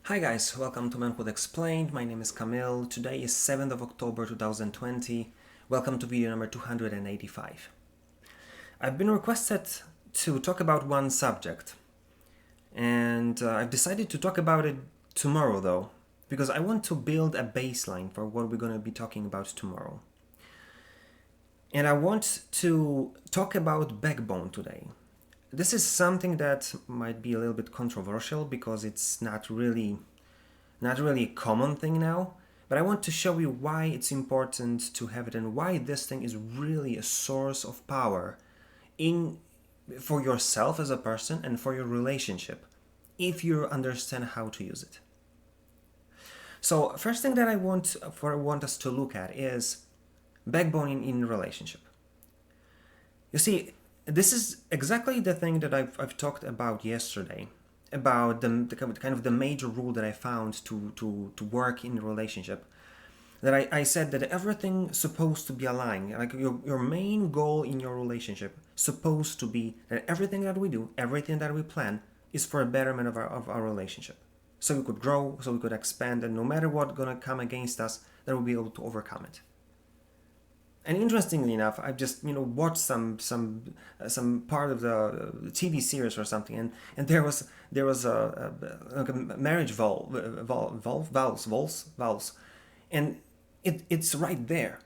Hi guys, welcome to Manhood Explained. My name is Kamil. Today is 7th of October 2020. Welcome to video number 285. I've been requested to talk about one subject, and I've decided to talk about it tomorrow though, because I want to build a baseline for what we're going to be talking about tomorrow. And I want to talk about backbone today. This is something that might be a little bit controversial because it's not really a common thing now, but I want to show you why it's important to have it and why this thing is really a source of power in for yourself as a person and for your relationship if you understand how to use it. So first thing that I want us to look at is backbone in relationship. You see, this is exactly the thing that I've talked about yesterday, about the kind of the major rule that I found to work in a relationship. That I said that everything's supposed to be aligned. Like your main goal in your relationship supposed to be that everything that we do, everything that we plan is for a betterment of our relationship. So we could grow, so we could expand, and no matter what's gonna come against us, that we'll be able to overcome it. And interestingly enough, I've just watched some part of the TV series or something, and there was like a marriage vows, and it's right there.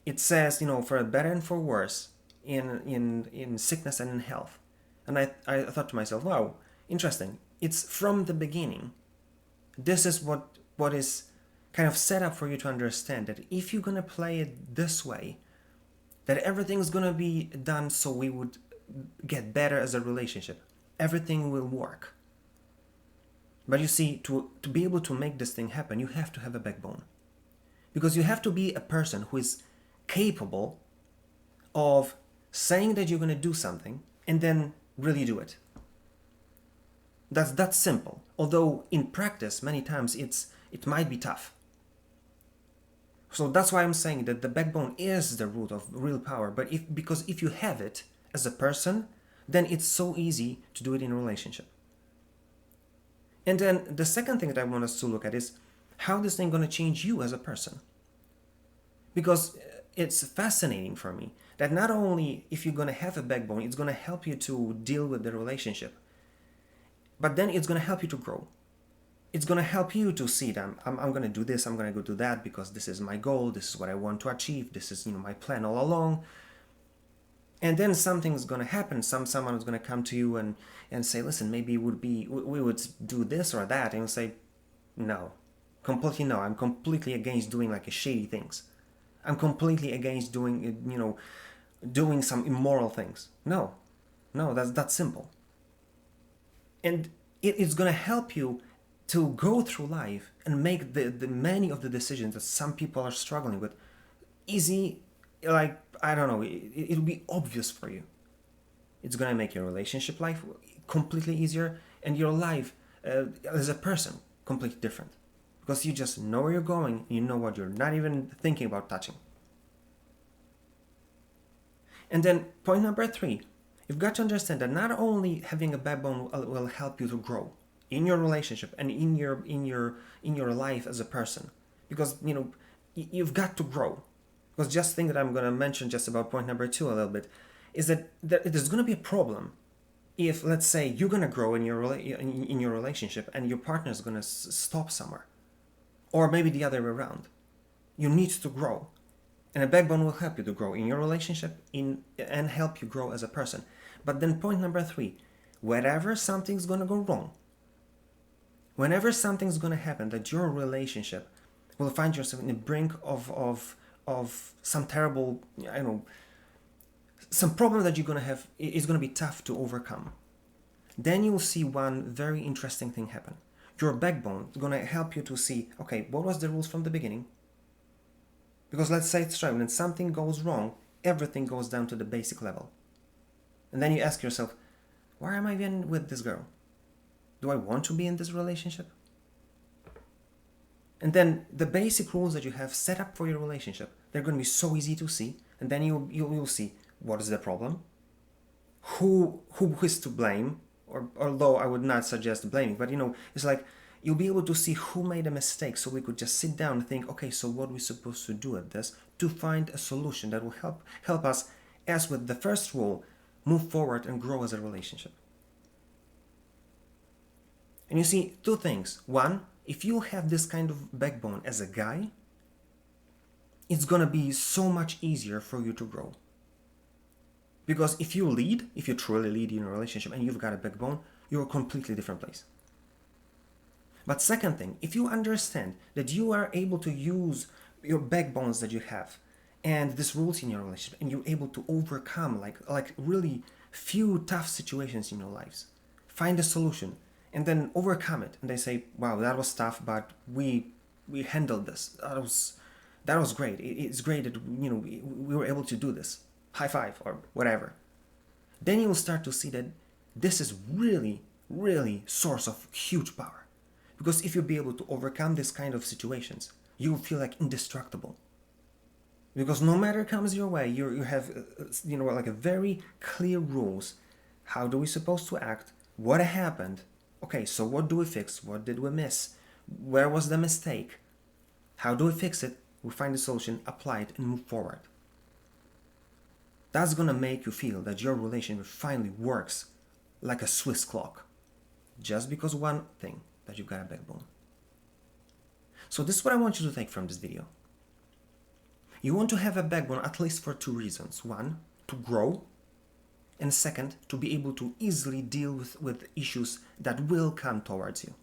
It says for better and for worse, in sickness and in health, and I thought to myself, wow, interesting. It's from the beginning. This is what is kind of set up for you to understand that if you're going to play it this way, that everything's going to be done so we would get better as a relationship. Everything will work. But you see, to be able to make this thing happen, you have to have a backbone. Because you have to be a person who is capable of saying that you're going to do something and then really do it. That's simple. Although in practice, many times it might be tough. So that's why I'm saying that the backbone is the root of real power. But because if you have it as a person, then it's so easy to do it in a relationship. And then the second thing that I want us to look at is how this thing going to change you as a person. Because it's fascinating for me that not only if you're going to have a backbone, it's going to help you to deal with the relationship, but then it's going to help you to grow. It's going to help you to see that I'm going to do this, I'm going to go do that because this is my goal, this is what I want to achieve, this is my plan all along. And then something's going to happen, someone is going to come to you and say, listen, maybe we would do this or that, and you'll say, no, completely no, I'm completely against doing like shady things. I'm completely against doing doing some immoral things. No, that's simple. And it's going to help you to go through life and make the many of the decisions that some people are struggling with easy. Like, I don't know, it'll be obvious for you. It's gonna make your relationship life completely easier and your life as a person completely different, because you just know where you're going, you know what you're not even thinking about touching. And then point number 3, you've got to understand that not only having a backbone will help you to grow in your relationship and in your life as a person, because you've got to grow. Because just thing that I'm going to mention just about point number 2 a little bit is that there's going to be a problem if, let's say, you're going to grow in your relationship and your partner is going to stop somewhere, or maybe the other way around. You need to grow, and a backbone will help you to grow in your relationship and help you grow as a person. But then point number 3, wherever something's going to go wrong, whenever something's going to happen that your relationship will find yourself in the brink of some terrible, some problem that you're going to have is going to be tough to overcome, then you'll see one very interesting thing happen. Your backbone is going to help you to see, okay, what was the rules from the beginning? Because let's say it's right, when something goes wrong, everything goes down to the basic level. And then you ask yourself, why am I even with this girl? Do I want to be in this relationship? And then the basic rules that you have set up for your relationship, they're going to be so easy to see. And then you'll see what is the problem, who is to blame, or although I would not suggest blaming, but it's like You'll be able to see who made a mistake, so we could just sit down and think, okay, so what are we supposed to do at this to find a solution that will help us, as with the first rule, move forward and grow as a relationship. And you see, two things. One, if you have this kind of backbone as a guy, it's gonna be so much easier for you to grow. Because if you truly lead in a relationship and you've got a backbone, you're a completely different place. But second thing, if you understand that you are able to use your backbones that you have and these rules in your relationship, and you're able to overcome like really few tough situations in your lives, find a solution and then overcome it, and they say, wow, that was tough, but we handled this. That was great. It's great that we were able to do this. High five or whatever. Then you will start to see that this is really, really source of huge power. Because if you'll be able to overcome this kind of situations, you will feel like indestructible. Because no matter comes your way, you have like a very clear rules. How do we supposed to act? What happened? Okay, so what do we fix? What did we miss? Where was the mistake? How do we fix it? We find the solution, apply it, and move forward. That's gonna make you feel that your relationship finally works like a Swiss clock. Just because one thing, that you've got a backbone. So this is what I want you to take from this video. You want to have a backbone at least for two reasons. One, to grow. And second, to be able to easily deal with issues that will come towards you.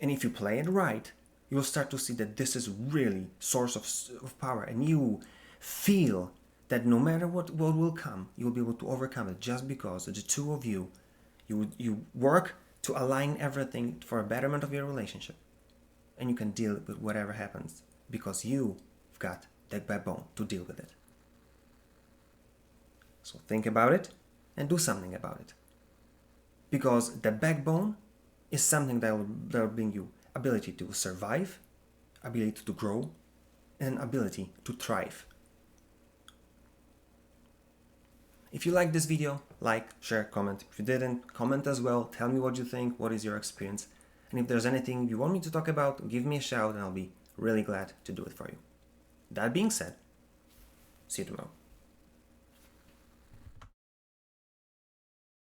And if you play it right, you'll start to see that this is really source of power, and you feel that no matter what will come, you'll be able to overcome it just because the two of you work to align everything for a betterment of your relationship, and you can deal with whatever happens because you've got that backbone to deal with it. So think about it and do something about it, because the backbone is something that will bring you ability to survive, ability to grow, and ability to thrive. If you like this video, like, share, comment. If you didn't, comment as well. Tell me what you think, what is your experience. And if there's anything you want me to talk about, give me a shout and I'll be really glad to do it for you. That being said, see you tomorrow.